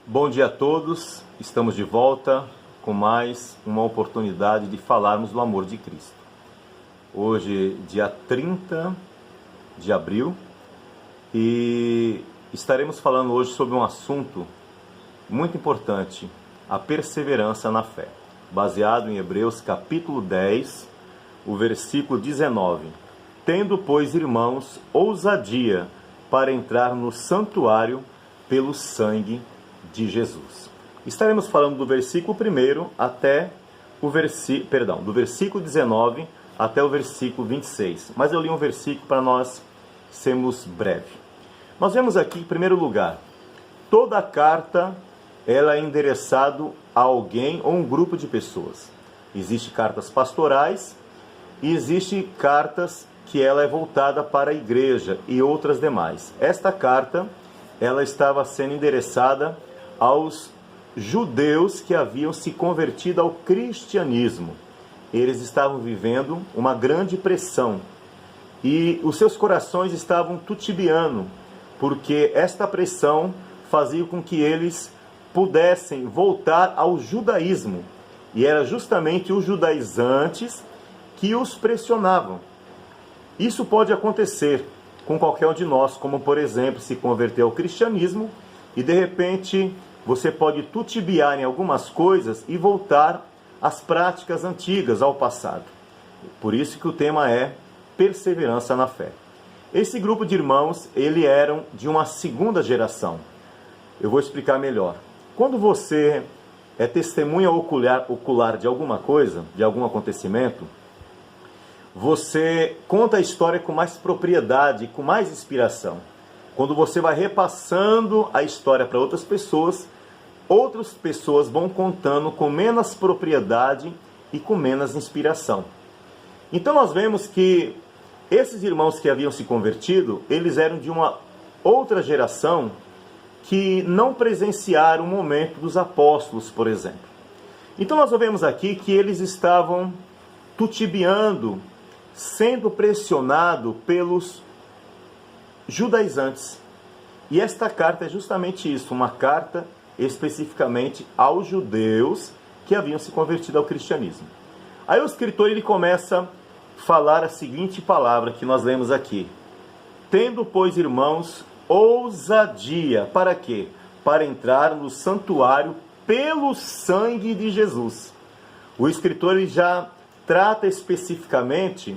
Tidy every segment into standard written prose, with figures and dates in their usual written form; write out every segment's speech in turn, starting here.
Bom dia a todos, estamos de volta com mais uma oportunidade de falarmos do amor de Cristo. Hoje, dia 30 de abril, e estaremos falando hoje sobre um assunto muito importante, a perseverança na fé, baseado em Hebreus capítulo 10, o versículo 19. Tendo, pois, irmãos, ousadia para entrar no santuário pelo sangue de Jesus. Estaremos falando do versículo 1 até o do versículo 19 até o versículo 26. Mas eu li um versículo para nós sermos breves. Nós vemos aqui, em primeiro lugar, toda a carta ela é endereçada a alguém ou um grupo de pessoas. Existem cartas pastorais e existem cartas que ela é voltada para a igreja e outras demais. Esta carta ela estava sendo endereçada aos judeus que haviam se convertido ao cristianismo. Eles estavam vivendo uma grande pressão e os seus corações estavam tutibiando, porque esta pressão fazia com que eles pudessem voltar ao judaísmo. E era justamente os judaizantes que os pressionavam. Isso pode acontecer com qualquer um de nós, como por exemplo, se converter ao cristianismo e de repente você pode tutibiar em algumas coisas e voltar às práticas antigas, ao passado. Por isso que o tema é perseverança na fé. Esse grupo de irmãos, eles eram de uma segunda geração. Eu vou explicar melhor. Quando você é testemunha ocular de alguma coisa, de algum acontecimento, você conta a história com mais propriedade, com mais inspiração. Quando você vai repassando a história para outras pessoas vão contando com menos propriedade e com menos inspiração. Então nós vemos que esses irmãos que haviam se convertido, eles eram de uma outra geração que não presenciaram o momento dos apóstolos, por exemplo. Então nós vemos aqui que eles estavam tutibiando, sendo pressionados pelos judaizantes. E esta carta é justamente isso, uma carta especificamente aos judeus que haviam se convertido ao cristianismo. Aí o escritor ele começa a falar a seguinte palavra que nós lemos aqui. Tendo, pois, irmãos, ousadia. Para quê? Para entrar no santuário pelo sangue de Jesus. O escritor ele já trata especificamente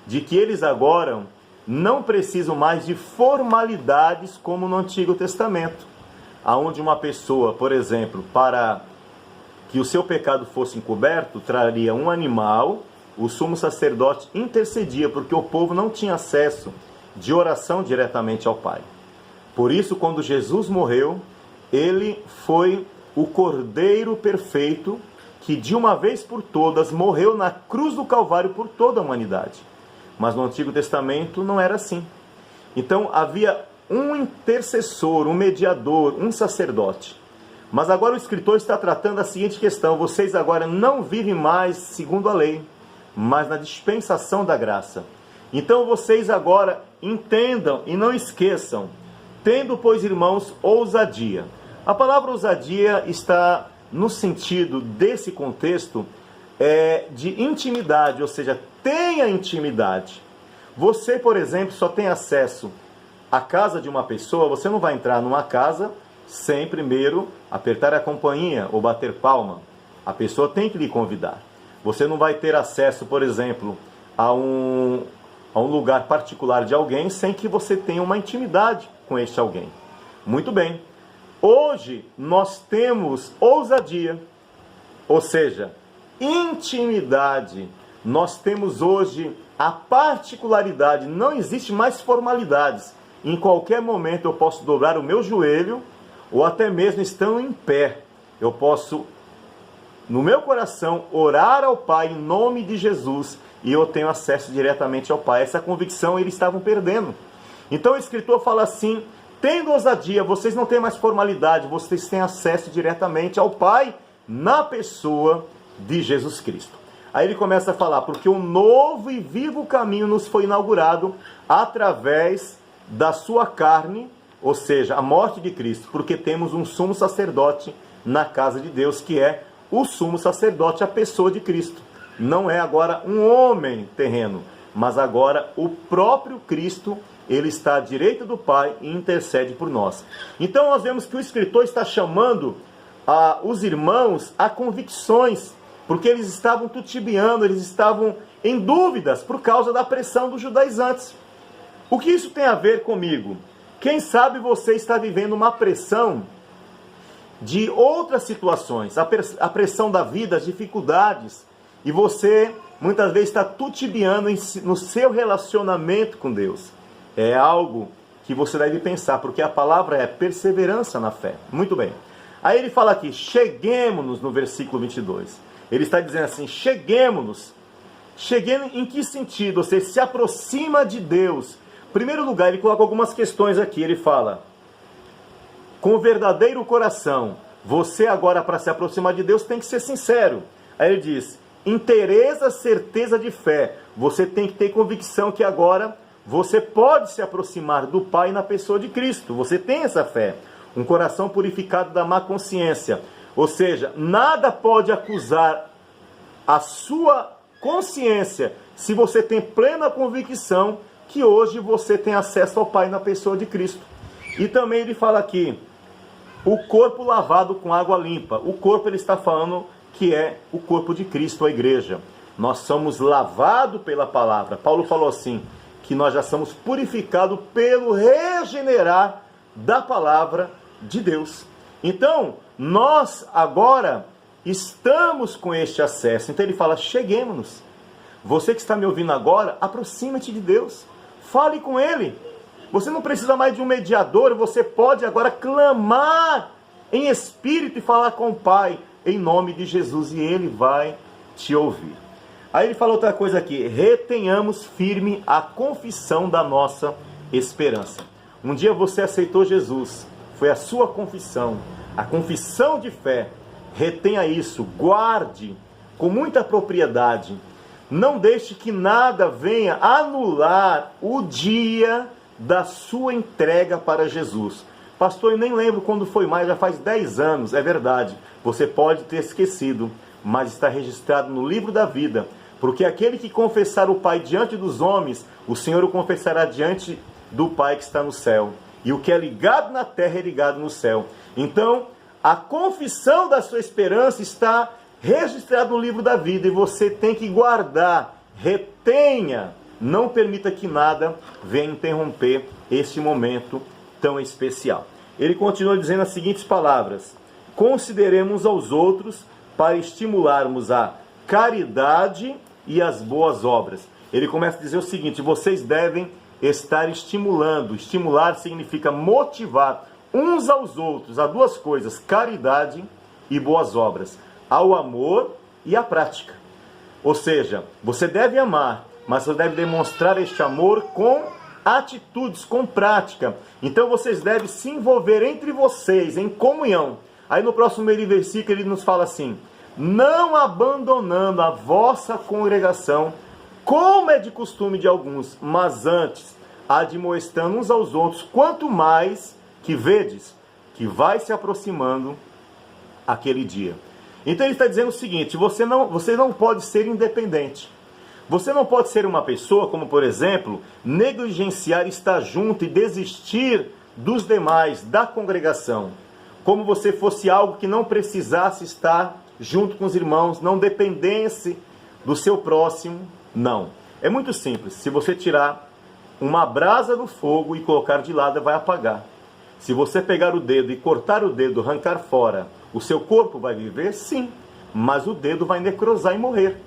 de que eles agora não precisam mais de formalidades como no Antigo Testamento, aonde uma pessoa, por exemplo, para que o seu pecado fosse encoberto, traria um animal, o sumo sacerdote intercedia, porque o povo não tinha acesso de oração diretamente ao Pai. Por isso, quando Jesus morreu, ele foi o Cordeiro perfeito, que de uma vez por todas morreu na cruz do Calvário por toda a humanidade. Mas no Antigo Testamento não era assim. Então havia um intercessor, um mediador, um sacerdote. Mas agora o escritor está tratando a seguinte questão: vocês agora não vivem mais segundo a lei, mas na dispensação da graça. Então vocês agora entendam e não esqueçam, tendo, pois, irmãos, ousadia. A palavra ousadia está no sentido desse contexto de intimidade, ou seja, tenha intimidade. Você, por exemplo, só tem acesso à casa de uma pessoa, você não vai entrar numa casa sem primeiro apertar a campainha ou bater palma. A pessoa tem que lhe convidar. Você não vai ter acesso, por exemplo, a um lugar particular de alguém sem que você tenha uma intimidade com este alguém. Muito bem. Hoje nós temos ousadia, ou seja, intimidade. Nós temos hoje a particularidade, não existe mais formalidades. Em qualquer momento eu posso dobrar o meu joelho, ou até mesmo estando em pé, eu posso, no meu coração, orar ao Pai em nome de Jesus, e eu tenho acesso diretamente ao Pai. Essa convicção eles estavam perdendo. Então o escritor fala assim: tendo ousadia, vocês não têm mais formalidade, vocês têm acesso diretamente ao Pai na pessoa de Jesus Cristo. Aí ele começa a falar, porque um novo e vivo caminho nos foi inaugurado através da sua carne, ou seja, a morte de Cristo, porque temos um sumo sacerdote na casa de Deus, que é o sumo sacerdote, a pessoa de Cristo. Não é agora um homem terreno, mas agora o próprio Cristo, ele está à direita do Pai e intercede por nós. Então nós vemos que o escritor está chamando os irmãos a convicções, porque eles estavam titubeando, eles estavam em dúvidas por causa da pressão dos judaizantes. O que isso tem a ver comigo? Quem sabe você está vivendo uma pressão de outras situações, a pressão da vida, as dificuldades, e você muitas vezes está titubeando no seu relacionamento com Deus. É algo que você deve pensar, porque a palavra é perseverança na fé. Muito bem. Aí ele fala aqui, cheguemos-nos no versículo 22. Ele está dizendo assim, cheguemos-nos. Cheguemos em que sentido? Você se aproxima de Deus. Em primeiro lugar, ele coloca algumas questões aqui. Ele fala, com verdadeiro coração, você agora para se aproximar de Deus tem que ser sincero. Aí ele diz, inteireza, certeza de fé. Você tem que ter convicção que agora você pode se aproximar do Pai na pessoa de Cristo. Você tem essa fé. Um coração purificado da má consciência. Ou seja, nada pode acusar a sua consciência se você tem plena convicção que hoje você tem acesso ao Pai na pessoa de Cristo. E também ele fala aqui, o corpo lavado com água limpa. O corpo ele está falando que é o corpo de Cristo, a igreja. Nós somos lavados pela palavra. Paulo falou assim, que nós já somos purificados pelo regenerar da palavra de Deus. Então, nós agora estamos com este acesso. Então ele fala, cheguemos-nos. Você que está me ouvindo agora, aproxima-te de Deus. Fale com Ele. Você não precisa mais de um mediador, você pode agora clamar em espírito e falar com o Pai, em nome de Jesus, e Ele vai te ouvir. Aí ele fala outra coisa aqui, retenhamos firme a confissão da nossa esperança. Um dia você aceitou Jesus, foi a sua confissão, a confissão de fé. Retenha isso, guarde com muita propriedade. Não deixe que nada venha anular o dia da sua entrega para Jesus. Pastor, eu nem lembro quando foi mais, já faz 10 anos, é verdade. Você pode ter esquecido, mas está registrado no livro da vida. Porque aquele que confessar o Pai diante dos homens, o Senhor o confessará diante do Pai que está no céu. E o que é ligado na terra é ligado no céu. Então, a confissão da sua esperança está registrada no livro da vida. E você tem que guardar, retenha. Não permita que nada venha interromper este momento tão especial. Ele continua dizendo as seguintes palavras. Consideremos aos outros para estimularmos a caridade e as boas obras. Ele começa a dizer o seguinte, vocês devem estar estimulando. Estimular significa motivar uns aos outros a duas coisas, caridade e boas obras, ao amor e à prática. Ou seja, você deve amar, mas você deve demonstrar este amor com atitudes, com prática. Então vocês devem se envolver entre vocês em comunhão. Aí no próximo versículo ele nos fala assim, não abandonando a vossa congregação, como é de costume de alguns, mas antes admoestando uns aos outros, quanto mais que vedes que vai se aproximando aquele dia. Então ele está dizendo o seguinte, você não pode ser independente. Você não pode ser uma pessoa, como por exemplo, negligenciar estar junto e desistir dos demais, da congregação. Como você fosse algo que não precisasse estar junto com os irmãos, não dependesse do seu próximo, não. É muito simples, se você tirar uma brasa do fogo e colocar de lado, vai apagar. Se você pegar o dedo e cortar o dedo, arrancar fora, o seu corpo vai viver? Sim, mas o dedo vai necrosar e morrer.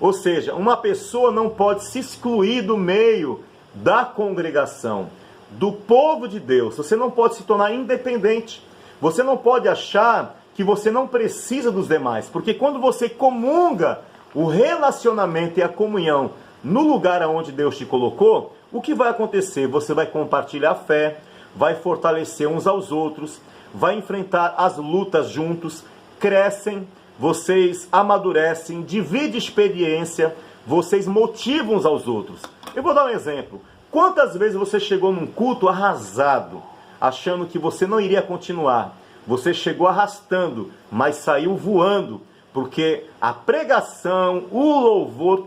Ou seja, uma pessoa não pode se excluir do meio da congregação, do povo de Deus. Você não pode se tornar independente. Você não pode achar que você não precisa dos demais, porque quando você comunga o relacionamento e a comunhão no lugar onde Deus te colocou, o que vai acontecer? Você vai compartilhar a fé, vai fortalecer uns aos outros, vai enfrentar as lutas juntos, crescem, vocês amadurecem, dividem experiência, vocês motivam uns aos outros. Eu vou dar um exemplo. Quantas vezes você chegou num culto arrasado, achando que você não iria continuar. Você chegou arrastando, mas saiu voando, porque a pregação, o louvor,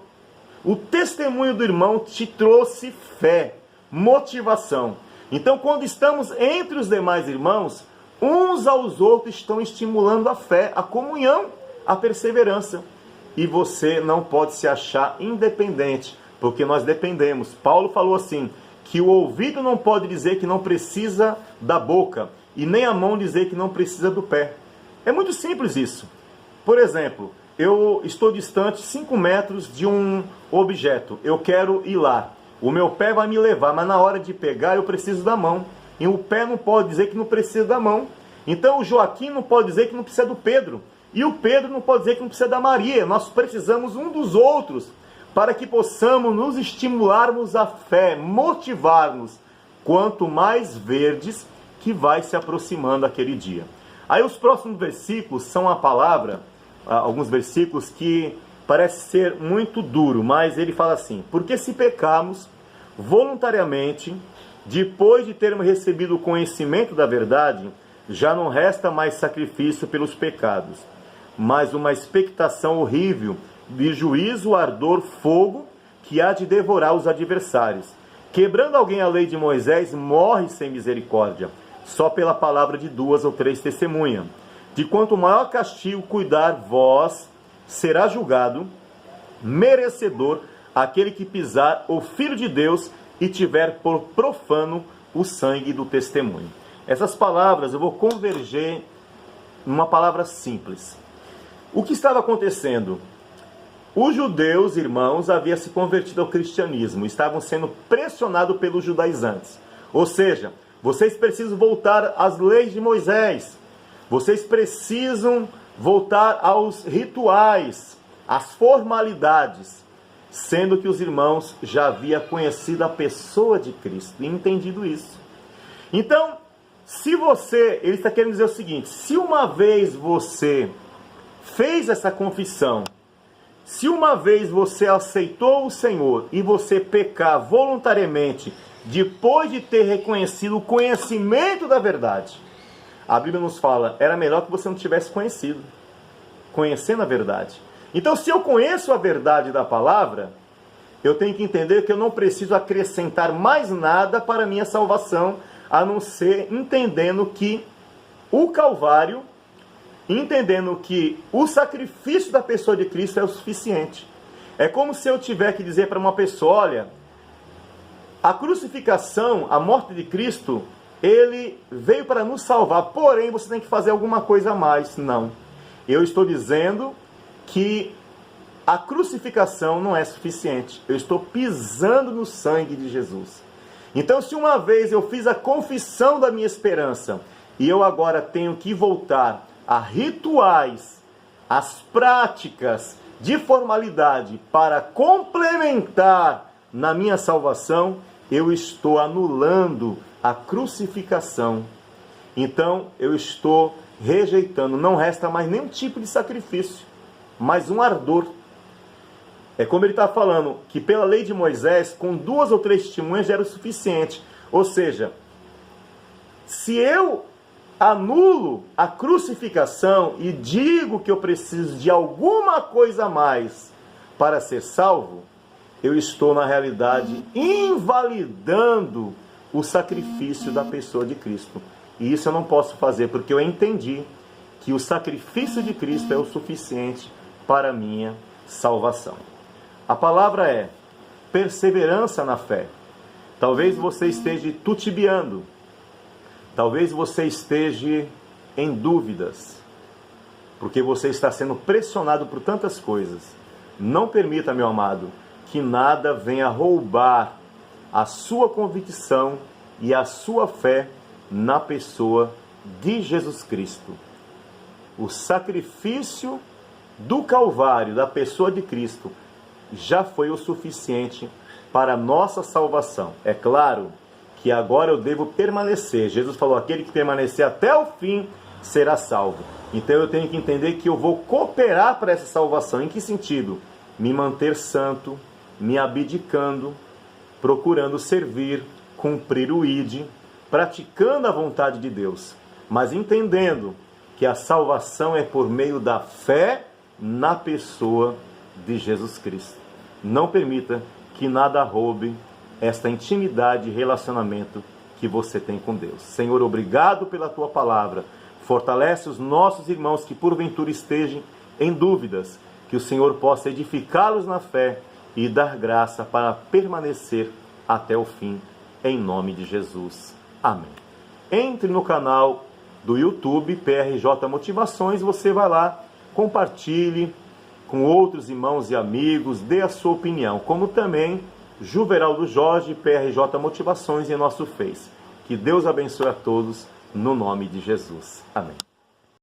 o testemunho do irmão te trouxe fé, motivação. Então, quando estamos entre os demais irmãos, uns aos outros estão estimulando a fé, a comunhão, a perseverança. E você não pode se achar independente, porque nós dependemos. Paulo falou assim, que o ouvido não pode dizer que não precisa da boca, e nem a mão dizer que não precisa do pé. É muito simples isso. Por exemplo, eu estou distante 5 metros de um objeto, eu quero ir lá. O meu pé vai me levar, mas na hora de pegar eu preciso da mão. E o pé não pode dizer que não precisa da mão. Então o Joaquim não pode dizer que não precisa do Pedro. E o Pedro não pode dizer que não precisa da Maria. Nós precisamos um dos outros para que possamos nos estimularmos a fé, motivar-nos. Quanto mais verdes que vai se aproximando aquele dia. Aí os próximos versículos são a palavra, alguns versículos que parece ser muito duro, mas ele fala assim, porque se pecarmos voluntariamente, depois de termos recebido o conhecimento da verdade, já não resta mais sacrifício pelos pecados, mas uma expectação horrível de juízo, ardor, fogo, que há de devorar os adversários. Quebrando alguém a lei de Moisés, morre sem misericórdia, só pela palavra de 2 ou 3 testemunhas. De quanto maior castigo cuidar vós, será julgado, merecedor, aquele que pisar o Filho de Deus e tiver por profano o sangue do testemunho. Essas palavras eu vou converger numa palavra simples. O que estava acontecendo? Os judeus, irmãos, haviam se convertido ao cristianismo, estavam sendo pressionados pelos judaizantes. Ou seja, vocês precisam voltar às leis de Moisés. Vocês precisam voltar aos rituais, às formalidades. Sendo que os irmãos já haviam conhecido a pessoa de Cristo e entendido isso. Então, ele está querendo dizer o seguinte, se uma vez você fez essa confissão, se uma vez você aceitou o Senhor e você pecar voluntariamente, depois de ter reconhecido o conhecimento da verdade, a Bíblia nos fala, era melhor que você não tivesse conhecendo a verdade. Então, se eu conheço a verdade da palavra, eu tenho que entender que eu não preciso acrescentar mais nada para a minha salvação, a não ser entendendo que o Calvário, entendendo que o sacrifício da pessoa de Cristo é o suficiente. É como se eu tiver que dizer para uma pessoa, olha, a crucificação, a morte de Cristo, ele veio para nos salvar, porém você tem que fazer alguma coisa a mais. Não. Eu estou dizendo que a crucificação não é suficiente. Eu estou pisando no sangue de Jesus. Então, se uma vez eu fiz a confissão da minha esperança e eu agora tenho que voltar a rituais, as práticas de formalidade para complementar na minha salvação, eu estou anulando a crucificação. Então, eu estou rejeitando, não resta mais nenhum tipo de sacrifício, mas um ardor. É como ele está falando, que pela lei de Moisés, com 2 ou 3 testemunhas já era o suficiente. Ou seja, se eu anulo a crucificação e digo que eu preciso de alguma coisa a mais para ser salvo, eu estou, na realidade, invalidando o sacrifício da pessoa de Cristo. E isso eu não posso fazer, porque eu entendi que o sacrifício de Cristo é o suficiente para a minha salvação. A palavra é perseverança na fé. Talvez você esteja titubeando. Talvez você esteja em dúvidas. Porque você está sendo pressionado por tantas coisas. Não permita, meu amado, que nada venha roubar a sua convicção e a sua fé na pessoa de Jesus Cristo. O sacrifício do Calvário, da pessoa de Cristo, já foi o suficiente para a nossa salvação. É claro que agora eu devo permanecer. Jesus falou, aquele que permanecer até o fim será salvo. Então eu tenho que entender que eu vou cooperar para essa salvação. Em que sentido? Me manter santo, me abdicando, procurando servir, cumprir o ID, praticando a vontade de Deus, mas entendendo que a salvação é por meio da fé na pessoa de Jesus Cristo. Não permita que nada roube esta intimidade e relacionamento que você tem com Deus. Senhor, obrigado pela tua palavra. Fortalece os nossos irmãos que porventura estejam em dúvidas, que o Senhor possa edificá-los na fé e dar graça para permanecer até o fim, em nome de Jesus. Amém. Entre no canal do YouTube, PRJ Motivações, você vai lá, compartilhe com outros irmãos e amigos, dê a sua opinião, como também Juveraldo Jorge, PRJ Motivações em nosso Face. Que Deus abençoe a todos, no nome de Jesus. Amém.